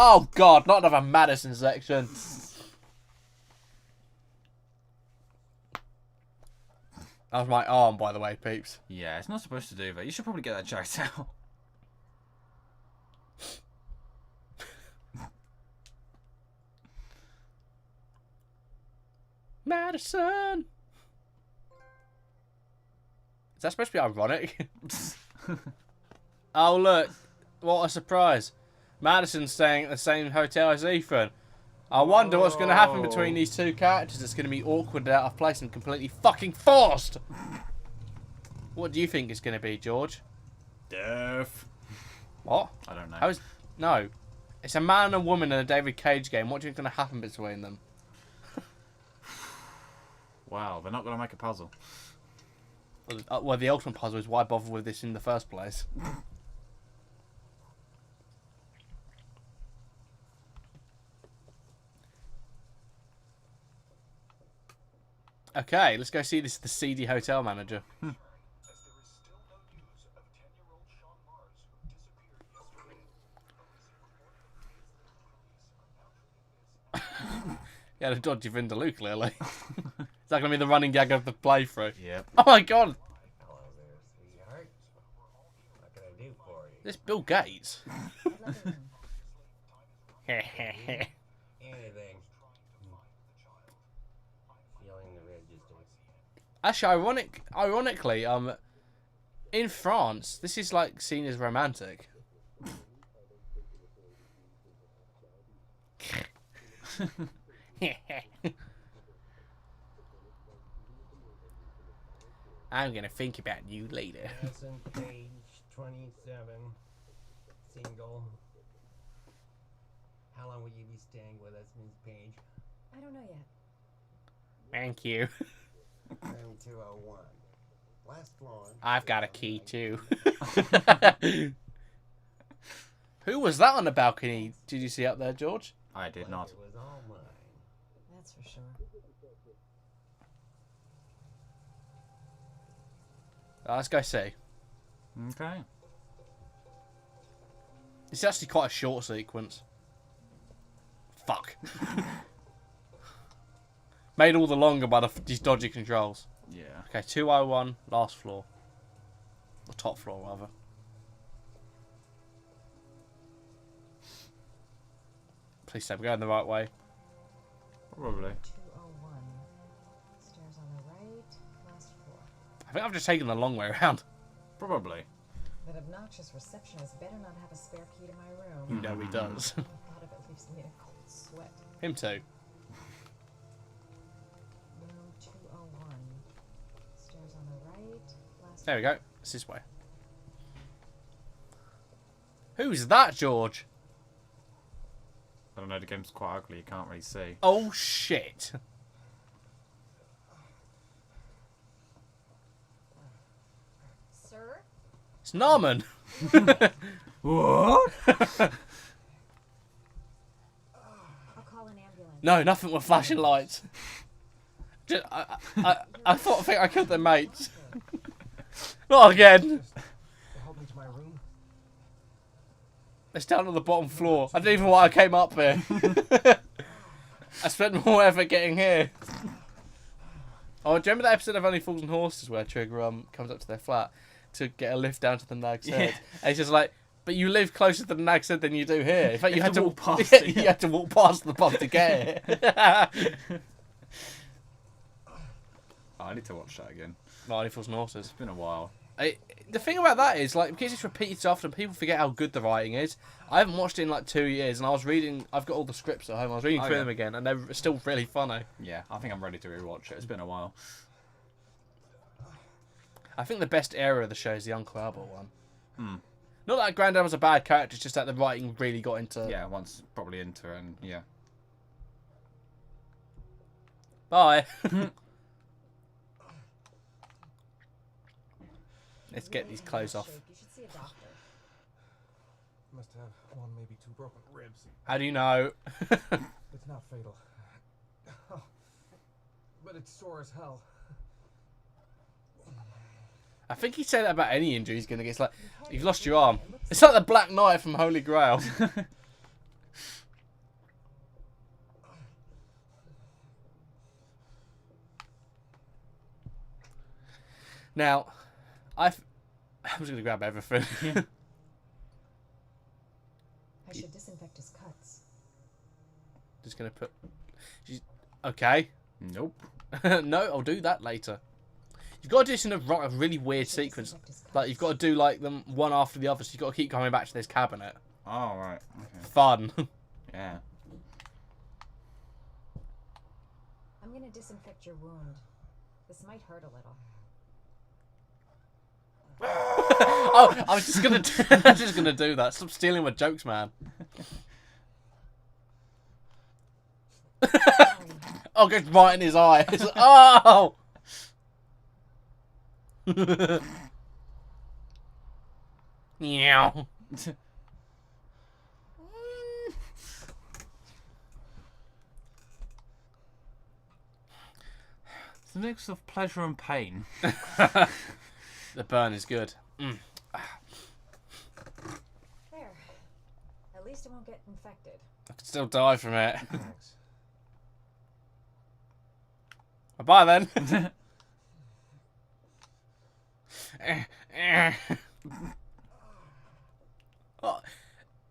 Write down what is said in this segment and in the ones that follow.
Oh God, not another Madison section. That was my arm, by the way, peeps. Yeah, it's not supposed to do that. You should probably get that checked out. Madison. Is that supposed to be ironic? Oh, look. What a surprise. Madison's staying at the same hotel as Ethan. I wonder what's going to happen between these two characters. It's going to be awkward, out of place, and completely fucking forced. What do you think it's going to be, George? Death. What? I don't know. No. It's a man and a woman in a David Cage game. What do you think's going to happen between them? Wow, they're not going to make a puzzle. Well, the ultimate puzzle is why bother with this in the first place. Okay, let's go see this the seedy hotel manager. Yeah, the dodgy Vindaloo, clearly. Is that going to be the running gag of the playthrough? Yep. Oh my God! Hello there, sweetheart. What can I do for you? This Bill Gates. Anything. Feeling the resistance. Actually, ironically, in France, this is like seen as romantic. I'm gonna think about you later. Lesson page 27. Single. How long will you be staying with us, Ms. Page? I don't know yet. Thank you. Room 201. Last floor. I've got a key too. Who was that on the balcony? Did you see up there, George? I did not. It was all mine. That's for sure. Let's go see. Okay. It's actually quite a short sequence. Fuck. Made all the longer by these dodgy controls. Yeah. Okay, 201, last floor. Or top floor, rather. Please say we're going the right way. Probably. 201. Stairs on the right, last floor. I think I've just taken the long way around. Probably. That obnoxious receptionist better not have a spare key to my You room. know he does. The thought of it leaves me in a cold sweat. Him too. Room 201. Stairs on the right, last There we go. It's this way. Who's that, George? I don't know, the game's quite ugly, you can't really see. Oh, shit. Sir? It's Norman. What? I'll call an ambulance. No, nothing with flashing lights. Just, I think I killed their mates. Not again. Help me to my room. It's down on the bottom floor. I didn't even know why I came up here. I spent more effort getting here. Oh, do you remember that episode of Only Fools and Horses where Trigger comes up to their flat to get a lift down to the Nag's Head? And he's just like, but you live closer to the Nag's Head than you do here. In fact, you had to walk past it. You had to walk past the pub to get it. Oh, I need to watch that again. Only Fools and Horses. It's been a while. The thing about that is, like, because it's repeated so often, people forget how good the writing is. I haven't watched it in like 2 years, and I was reading. I've got all the scripts at home. I was reading through them again, and they're still really funny. Yeah, I think I'm ready to rewatch it. It's been a while. I think the best era of the show is the Uncle Albert one. Hmm. Not that Grandad was a bad character, it's just that the writing really got into. Yeah, once probably into it, and yeah. Bye. Let's get these clothes off. You should see a doctor. Must have one, maybe two broken ribs. How do you know? It's not fatal. But it's sore as hell. I think he said that about any injury he's going to get. It's like, you've lost your arm. It's like the Black Knight from Holy Grail. Now, I'm just gonna grab everything. I should disinfect his cuts. Just gonna put. Okay. Nope. No, I'll do that later. You've got to do this in a really weird sequence. Like you've got to do like them one after the other. So you've got to keep coming back to this cabinet. Oh right. Okay. Fun. Yeah. I'm gonna disinfect your wound. This might hurt a little. Oh, I was just gonna, I'm just gonna do that. Stop stealing my jokes, man. Sorry. Oh, it goes right in his eye. It's like, oh. Meow. It's a mix of pleasure and pain. The burn is good. There. At least it won't get infected. I could still die from it. Thanks. Bye then. Oh,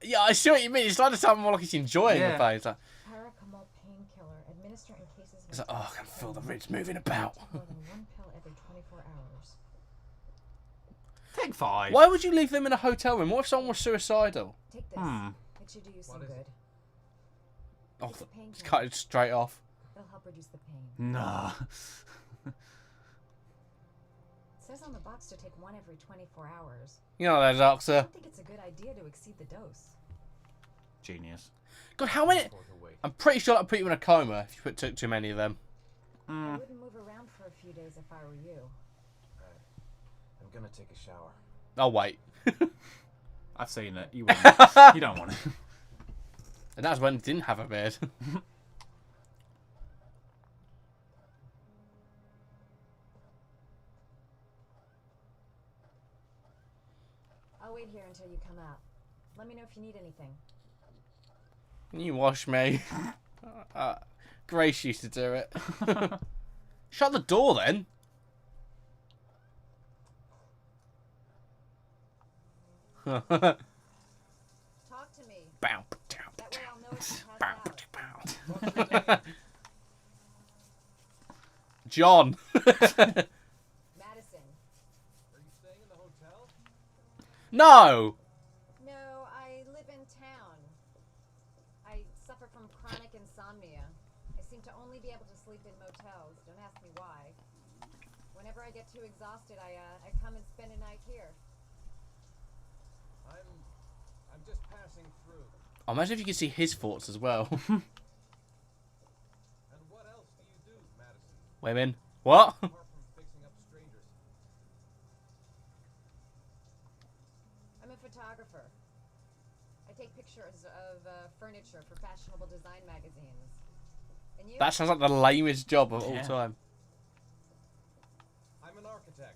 yeah, I see what you mean. It's like the time more like he's enjoying the pain. It's like, Paracetamol painkiller. Administer in cases it's like, oh, I can feel the ribs moving about. more than one pill every 24 hours. Take 5. Why would you leave them in a hotel room? What if someone was suicidal? Take this. Hmm. It should do you some What is good. it? Oh, It's a just painkiller. cut it straight off. It'll help reduce the pain. Nah. It says on the box to take one every 24 hours. You know that, I doctor. don't think it's a good idea to exceed the dose. Genius. God, how many? Worth a wait. I'm pretty sure that'd put you in a coma if you took too many of them. I Mm. wouldn't move around for a few days if I were you. Alright. I'm gonna take a shower. Oh, wait. I've seen it. You wouldn't. You don't want it. And that's when he didn't have a beard. I'll wait here until you come out. Let me know if you need anything. Can you wash me? Grace used to do it. Shut the door then. Bow, Talk to me. bow, That way I'll know if you bow, passed out. bow. John. Madison. Are you staying in the hotel? No. No, I live in town. I suffer from chronic insomnia. I seem to only be able to sleep in motels. Don't ask me why. Whenever I get too exhausted, I come and spend a night here. I'm just passing through. Oh, imagine if you could see his thoughts as well. And what else do you do, Madison? Women. What? Apart from fixing up strangers. I'm a photographer. I take pictures of furniture for fashionable design magazines. And you? That sounds like the lamest job of all Yeah. time. I'm an architect.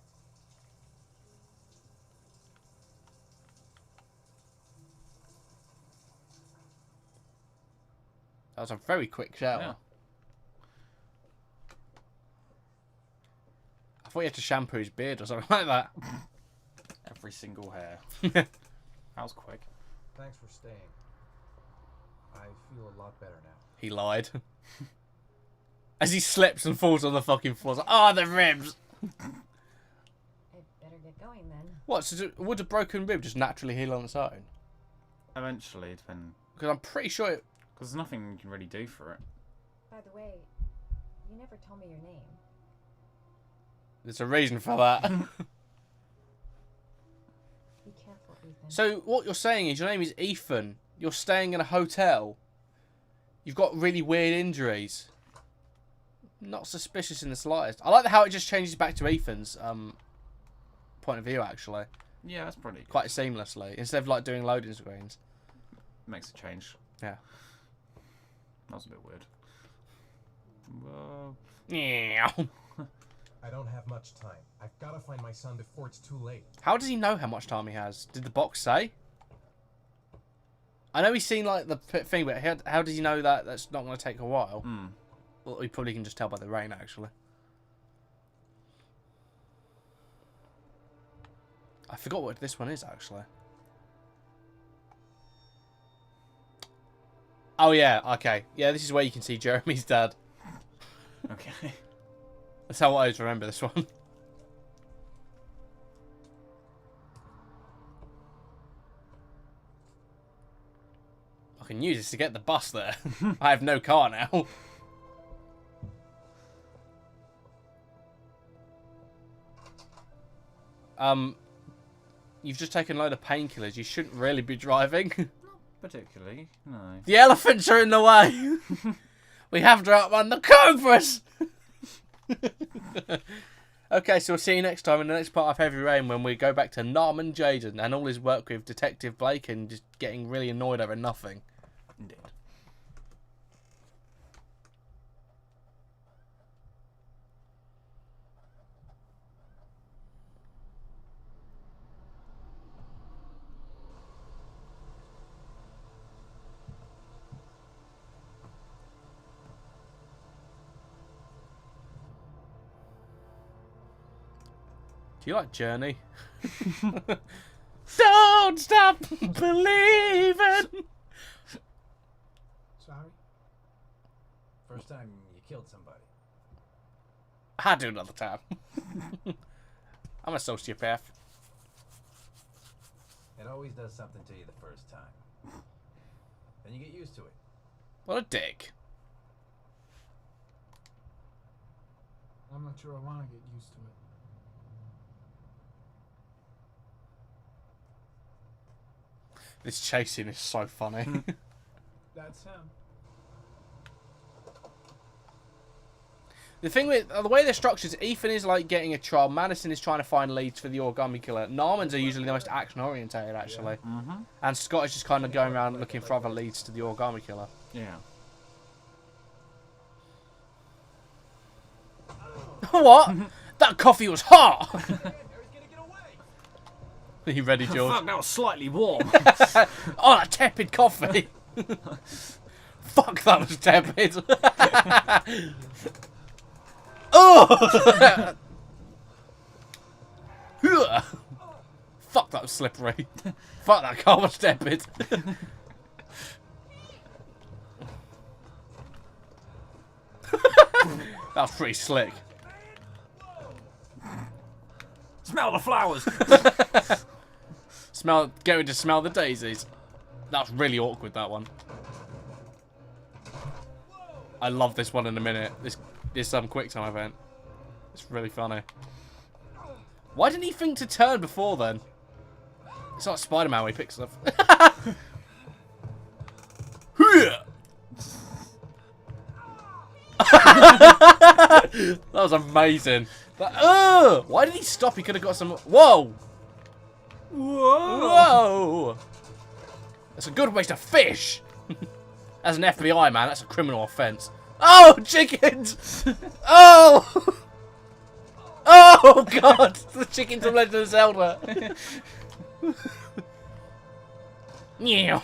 That was a very quick shower. Yeah. I thought he had to shampoo his beard or something like that. Every single hair. That was quick. Thanks for staying. I feel a lot better now. He lied. As he slips and falls on the fucking floor. It's like, oh, the ribs. I'd better get going then. What? So would a broken rib just naturally heal on its own? Eventually, depending. Because I'm pretty sure it... Because there's nothing you can really do for it. By the way, you never told me your name. There's a reason for that. Be careful, Ethan. So what you're saying is your name is Ethan. You're staying in a hotel. You've got really weird injuries. Not suspicious in the slightest. I like how it just changes back to Ethan's point of view, actually. Yeah, that's pretty Quite seamlessly. Instead of like doing loading screens. Makes a change. Yeah. That was a bit weird. Well, Yeah. I don't have much time. I've got to find my son before it's too late. How does he know how much time he has? Did the box say? I know he's seen like the thing, but how does he know that that's not going to take a while? Well, he probably can just tell by the rain, actually. I forgot what this one is, actually. Oh, yeah, okay. Yeah, this is where you can see Jeremy's dad. Okay. That's how I always remember this one. I can use this to get the bus there. I have no car now. You've just taken a load of painkillers. You shouldn't really be driving. Particularly, no. The elephants are in the way. We have to outrun the cobras. Okay, so we'll see you next time in the next part of Heavy Rain when we go back to Norman Jaden and all his work with Detective Blake and just getting really annoyed over nothing. Indeed. Do you like Journey? Don't stop believing. Sorry? First time you killed somebody. I'll do another time. I'm a sociopath. It always does something to you the first time. Then you get used to it. What a dick. I'm not sure I want to get used to it. This chasing is so funny. That's him. The thing with the way they're structured, Ethan is like getting a trial. Madison is trying to find leads for the origami killer. Narmans are usually the most action orientated, actually. Mm-hmm. And Scott is just kind of going around looking for other leads to the origami killer. Yeah. What? That coffee was hot. Are you ready, George? Fuck, that was slightly warm. Oh, that tepid coffee. Fuck, that was tepid. Oh! Fuck, that was slippery. Fuck, that car was tepid. That was pretty slick. Smell the flowers. Going to smell the daisies. That's really awkward, that one. I love this one in a minute. This quick time event. It's really funny. Why didn't he think to turn before then? It's like Spider-Man when he picks stuff. That was amazing. Why did he stop? He could have got some... Whoa! Whoa! That's a good way to fish. As an FBI man, that's a criminal offence. Oh, chickens! Oh! Oh, God! The chickens from Legend of Zelda. Yeah.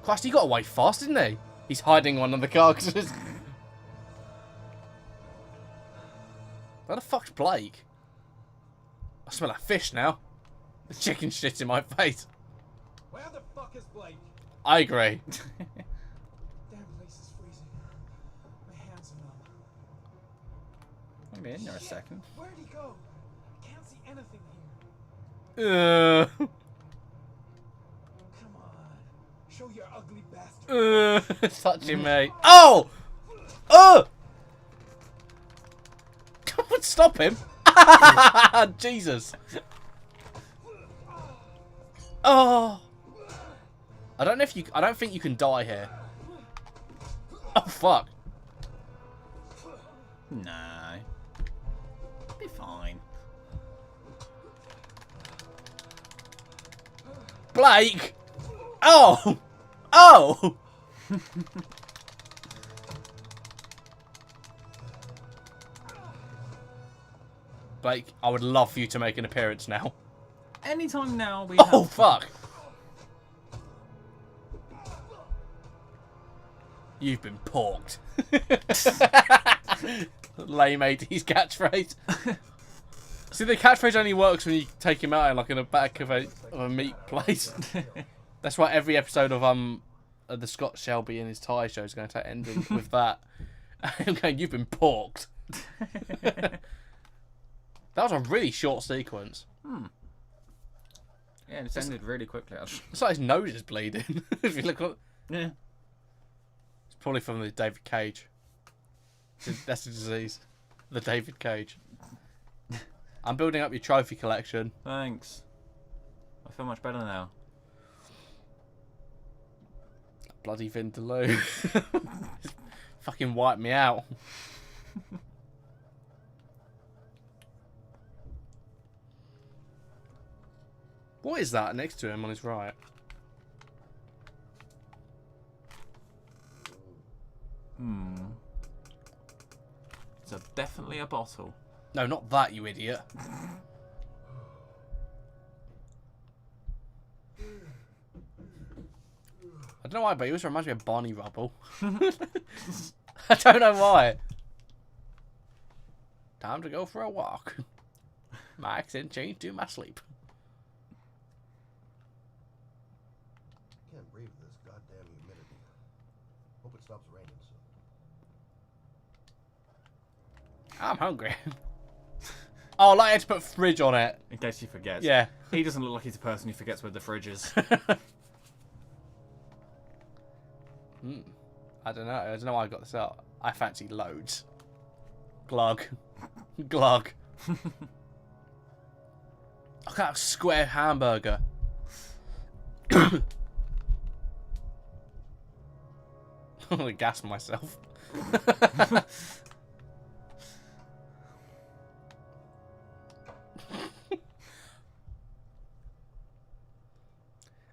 Christ, he got away fast, didn't he? He's hiding one of the carcasses. Where the fuck's Blake? I smell like fish now. The chicken shit in my face. Where the fuck is Blake? I agree. Damn place is freezing. My hands are numb. I'll be in there a Shit, second. Where'd he go? I can't see anything here. Come on. Show your ugly bastard. Touching me. Oh! Oh! Come on, stop him. Jesus. Oh. I don't think you can die here. Oh, fuck. Nah. Be fine. Blake! Oh! Oh! Blake, I would love for you to make an appearance now. Anytime now we Oh, have... fuck! You've been porked. Lame 80s catchphrase. See, the catchphrase only works when you take him out in the back of a meat place. That's why every episode of the Scott Shelby in his tie show is going to end with that. Okay, you've been porked. That was a really short sequence. Yeah, it's ended really quickly. Actually. It's like his nose is bleeding. If you look at Yeah. it's probably from the David Cage. That's the disease. The David Cage. I'm building up your trophy collection. Thanks. I feel much better now. Bloody Vindaloo. Fucking wiped me out. What is that next to him on his right? It's definitely a bottle. No, not that, you idiot. I don't know why, but he always reminds me of Barney Rubble. I don't know why. Time to go for a walk. My accent changed to my sleep. Can't breathe this goddamn humidity. Hope it stops raining soon. I'm hungry. Oh, like I had to put fridge on it. In case he forgets. Yeah. He doesn't look like he's a person who forgets where the fridge is. I don't know. I don't know why I got this out. I fancy loads. Glug. Glug. Look at that square hamburger. I'm gonna gas myself.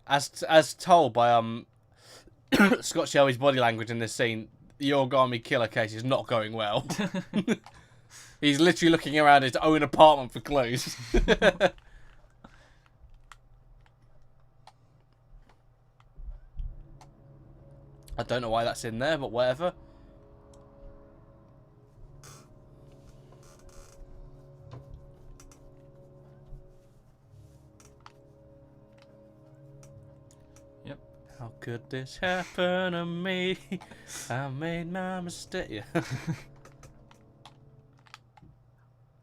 As told by Scott Shelby's body language in this scene, the origami killer case is not going well. He's literally looking around his own apartment for clues. I don't know why that's in there, but whatever. Yep. How could this happen to me? I made my mistake. Yeah.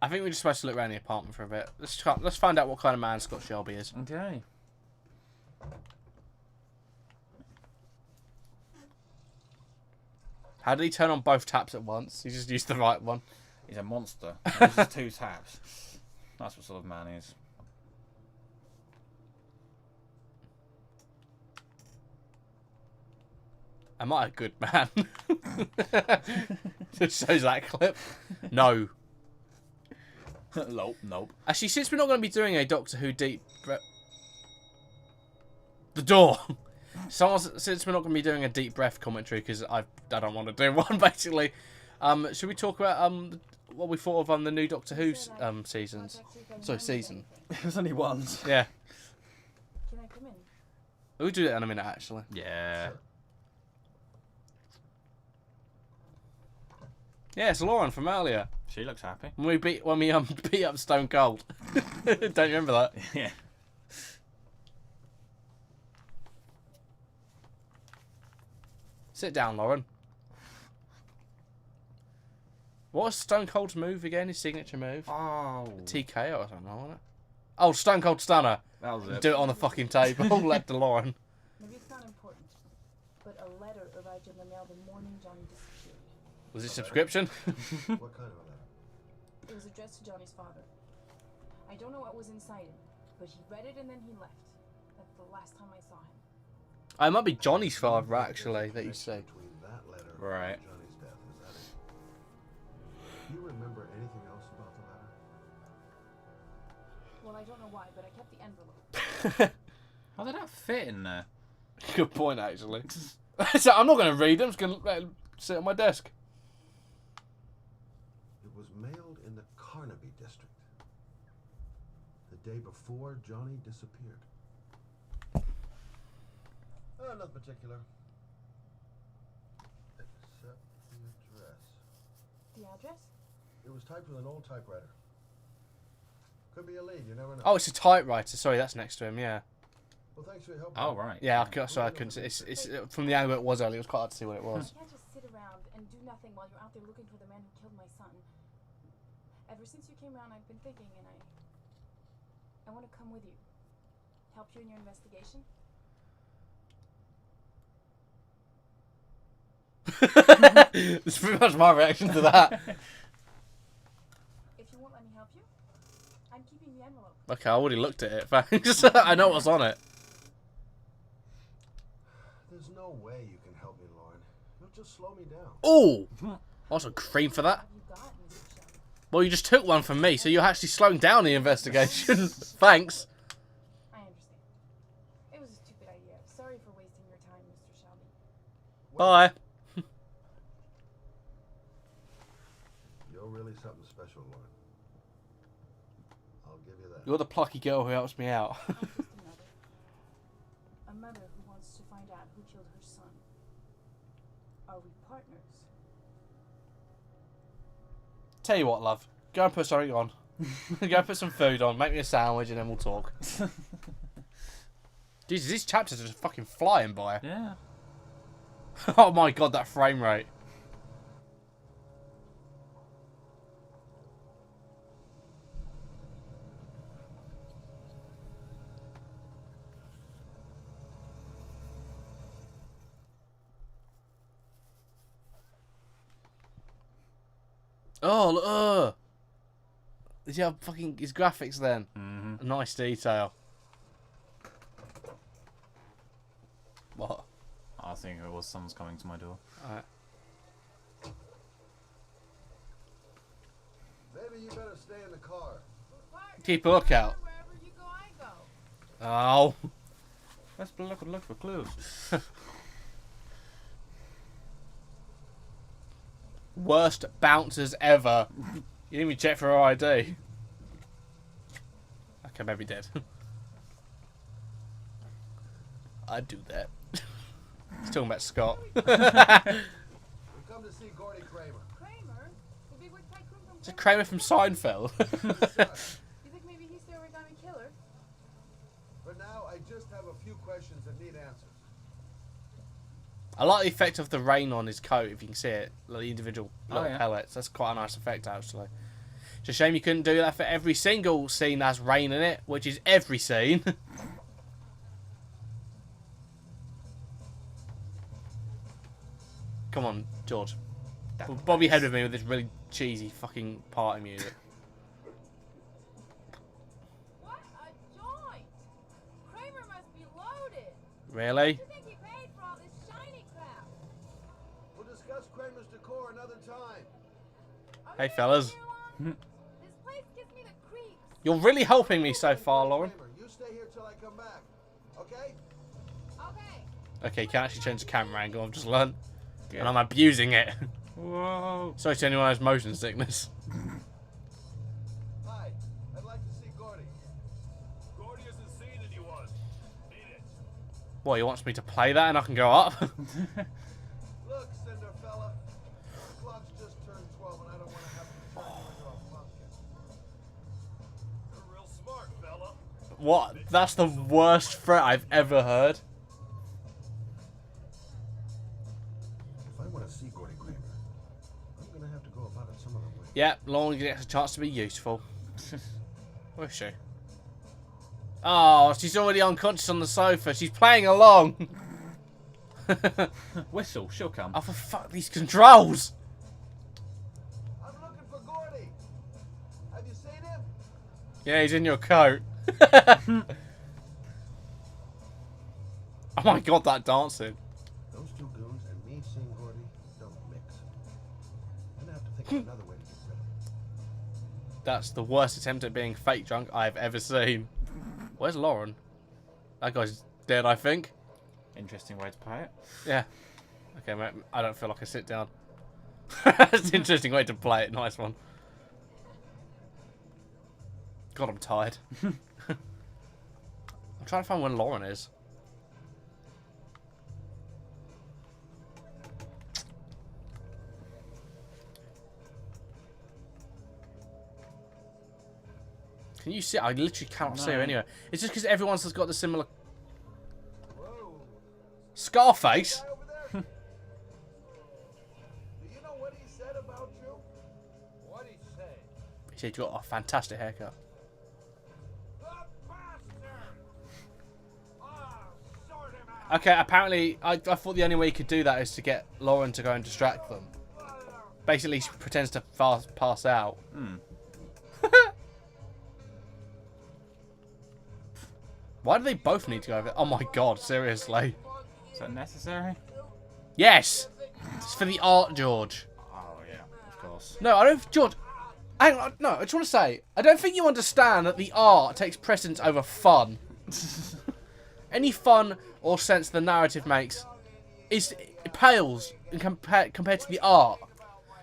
I think we're just supposed to look around the apartment for a bit. Let's find out what kind of man Scott Shelby is. Okay. How did he turn on both taps at once? He just used the right one. He's a monster. He uses 2 taps. That's what sort of man he is. Am I a good man? Just shows that clip. No. Nope. Actually, since we're not going to be doing a Doctor Who deep... The door! Since we're not going to be doing a deep breath commentary, because I don't want to do one, basically, should we talk about what we thought of on the new Doctor Who seasons? Sorry, season. It was only once. Yeah. Can I come in? We'll do that in a minute, actually. Yeah. Yeah, it's Lauren from earlier. She looks happy. When we beat up Stone Cold. Don't you remember that? Yeah. Sit down, Lauren. What was Stone Cold's move again? His signature move? Oh. TKO or something, wasn't it? Oh, Stone Cold Stunner. That was it. Do it on the fucking table. Led to Lauren. Maybe it's not important, but a letter arrived in the mail the morning Johnny disappeared. Was it subscription? What kind of a letter? It was addressed to Johnny's father. I don't know what was inside it, but he read it and then he left. That's the last time I saw him. It might be Johnny's father, actually, that you say. Between that letter Right. and Johnny's death, is that it? Do you remember anything else about the letter? Well, I don't know why, but I kept the envelope. How did that fit in there? Good point, actually. So I'm not going to read them. I'm just going to let them sit on my desk. It was mailed in the Carnaby district. The day before Johnny disappeared. Nothing particular. Except the address. The address? It was typed with an old typewriter. Could be a lead. You never know. Oh, it's a typewriter. Sorry, that's next to him. Yeah. Well, thanks for your help. Oh, man. right. Yeah. Sorry, I couldn't. It's from the angle it was earlier. It was quite hard to see what it You was. can't just sit around and do nothing while you're out there looking for the man who killed my son. Ever since you came around, I've been thinking, and I want to come with you. Help you in your investigation. That's pretty much my reaction to that. If you won't let me help you, I'm keeping the envelope. Okay, I already looked at it. Thanks. I know what's on it. There's no way you can help me, Lauren. You'll just slow me down. Oh, want some cream for that? What have you got, Mr. Shelby? Well, you just took one from me, so you're actually slowing down the investigation. Thanks. I understand. It was a stupid idea. Sorry for wasting your time, Mr. Shelby. Bye. You're really something special, Lauren. I'll give you that. You're the plucky girl who helps me out. I'm just a mother who wants to find out who killed her son. Are we partners? Tell you what, love. Go and put something on. Go put some food on. Make me a sandwich, and then we'll talk. Jesus, these chapters are just fucking flying by. Yeah. Oh my god, that frame rate. Oh, does he have fucking his graphics then? Mm-hmm. Nice detail. What? I think it was someone's coming to my door. Alright. Maybe you better stay in the car. Keep a lookout. Wherever you go, I go. Oh. Let's look for clues. Worst bouncers ever. You didn't even check for her ID. Okay, maybe dead. I'd do that. He's talking about Scott. We come to see Gordy Kramer. Kramer? The big wig tycoon from It's a Kramer from Seinfeld. You think maybe he's the origami killer? For now, I just have a few questions that need answers. I like the effect of the rain on his coat, if you can see it. Like the individual little yeah. pellets. That's quite a nice effect, actually. It's a shame you couldn't do that for every single scene that has rain in it, which is every scene. Come on, George. Bob your head with me with this really cheesy fucking party music. What a joint! Kramer must be loaded. Really? You think he paid for all this shiny crap? We'll discuss Kramer's decor another time. Hey, fellas. This place gives me the creeps. You're really helping me so far, Lauren. Kramer, you stay here till I come back. Okay? Okay. Okay, you can actually change the camera angle, I've just learned. Yeah. And I'm abusing it. Whoa. Sorry to anyone who has motion sickness. Hi. I'd like to see Gordy. Gordy isn't seen anyone. Need it. What, he wants me to play that and I can go up? Look, Cinderfella. The clock's just turned 12 and I don't want to have to turn you into a pumpkin. You're real smart, fella. What? That's the worst threat I've ever heard. If I want to see Gordy Kramer, I'm going to have to go about it some other way. Yeah, Lauren gets a chance to be useful. Where is she? Oh, she's already unconscious on the sofa. She's playing along. Whistle, she'll come. Oh, for fuck, these controls. I'm looking for Gordy. Have you seen him? Yeah, he's in your coat. Oh my god, that dancing. Those two goons and me seeing Gordy don't mix. I'm going to have to think of another way to get rid of him. That's the worst attempt at being fake drunk I've ever seen. Where's Lauren? That guy's dead, I think. Interesting way to play it. Yeah. Okay, mate, I don't feel like I sit down. That's an interesting way to play it. Nice one. God, I'm tired. I'm trying to find where Lauren is. Can you see? I literally cannot see her No. anywhere. It's just because everyone's has got the similar. Scarface. Guy over there? Do you know what he said about you? What'd he say? He said you got a fantastic haircut. The bastard! Ah, sort him out! Okay, apparently, I thought the only way you could do that is to get Lauren to go and distract them. Basically, she pretends to pass out. Why do they both need to go over? Oh my god, seriously. Is that necessary? Yes! It's for the art, George. Oh, yeah, of course. No, I don't... George, hang on. No, I just want to say, I don't think you understand that the art takes precedence over fun. Any fun or sense the narrative makes it pales compared to the art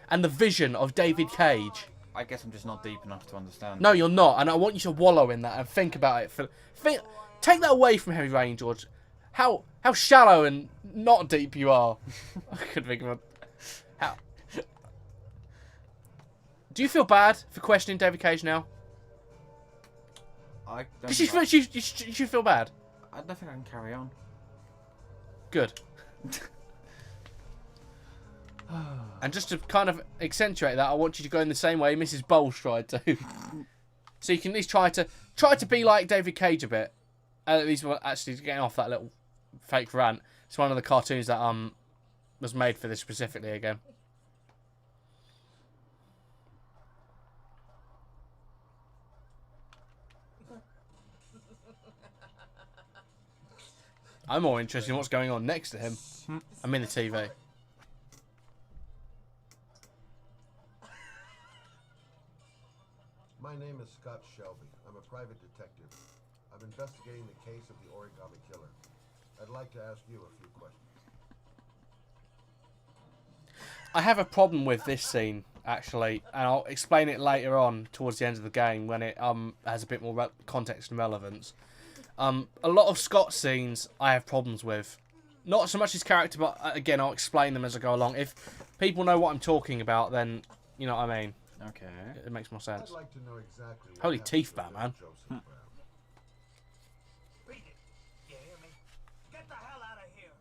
and the vision of David Cage. I guess I'm just not deep enough to understand. No, you're not, and I want you to wallow in that and think about it. Take that away from Heavy Rain, George. How shallow and not deep you are. I couldn't think of it. How? Do you feel bad for questioning David Cage now? I don't Because think you should feel bad. I don't think I can carry on. Good. And just to kind of accentuate that, I want you to go in the same way Mrs. Bowles tried to. So you can at least try to be like David Cage a bit. At least actually getting off that little fake rant. It's one of the cartoons that was made for this specifically again. I'm more interested in what's going on next to him. I mean the TV. My name is Scott Shelby. I'm a private detective. I'm investigating the case of the origami killer. I'd like to ask you a few questions. I have a problem with this scene, actually, and I'll explain it later on towards the end of the game when it has a bit more context and relevance. A lot of Scott's scenes I have problems with. Not so much his character, but again, I'll explain them as I go along. If people know what I'm talking about, then you know what I mean. Okay. It makes more sense. I'd like to know exactly what Holy happened teeth, to Batman. Joseph Brown. Beat it. You hear me? Get the hell out of here!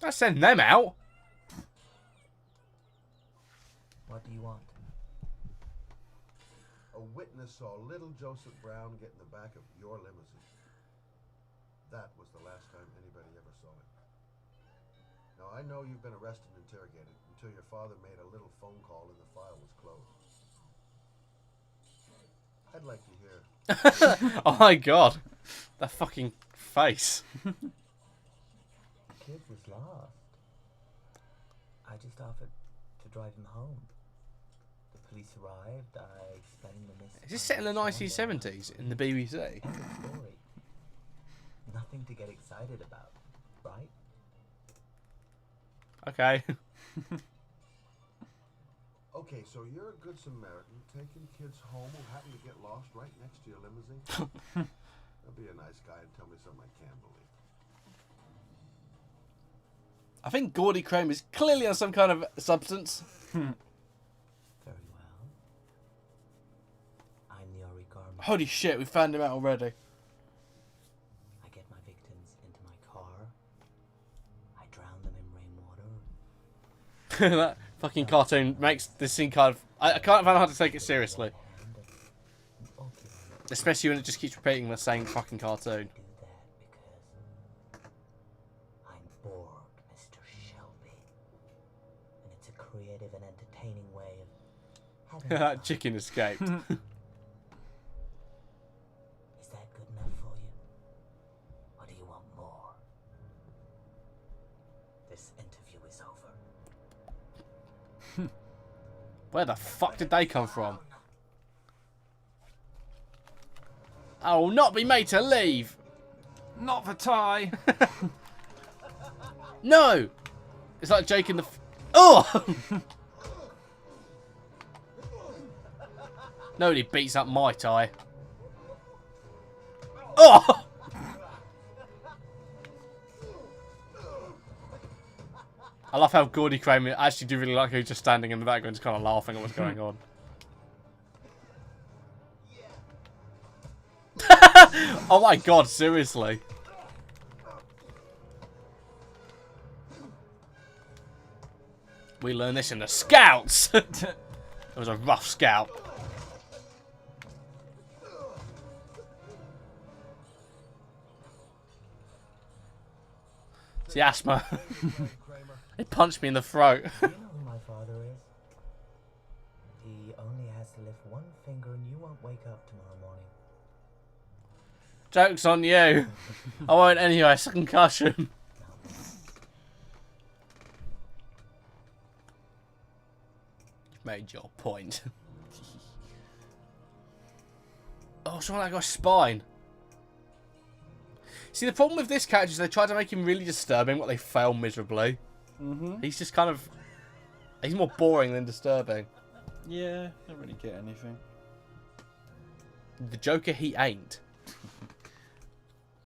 Let's send them out. What do you want? A witness saw little Joseph Brown get in the back of your limousine. That was the last time anybody ever saw it. Now, I know you've been arrested and interrogated until your father made a little phone call and the file was closed. I'd like to hear. Oh my god. That fucking face. The kid was lost. I just offered to drive him home. The police arrived, I explained the missing. Is this set in the 1970s in the BBC? End of story. Nothing to get excited about, right? Okay. Okay, so you're a good Samaritan taking kids home who happen to get lost right next to your limousine? That'll be a nice guy and tell me something I can't believe. I think Gordy Crane is clearly on some kind of substance. Very well. I'm the origami. Holy shit, we found him out already. I get my victims into my car. I drown them in rainwater. That fucking cartoon makes this scene kind of... I can't find how to take it seriously. And okay, Especially when it just keeps repeating the same fucking cartoon. do that because I'm bored, Mr. Shelby. And it's a creative and entertaining way of having That fun. chicken escaped. Is that good enough for you? Or do you want more? This interview is over. Where the fuck did they come from? I will not be made to leave. Not for Ty. No! It's like Jake in the... Oh! Nobody beats up my tie. Oh! I love how Gordy Crane, I actually do really like how he's just standing in the background just kind of laughing at what's going on. Oh my god, seriously. We learned this in the Scouts. It was a rough scout. See, asthma. It punched me in the throat. Do you know who my father is? He only has to lift one finger and you won't wake up tomorrow morning. Joke's on you. I won't anyway, it's a concussion. You've made your point. Oh, someone that guy's spine. See, the problem with this character is they try to make him really disturbing, but they fail miserably. He's just kind of... He's more boring than disturbing. Yeah, don't really get anything. The Joker, he ain't.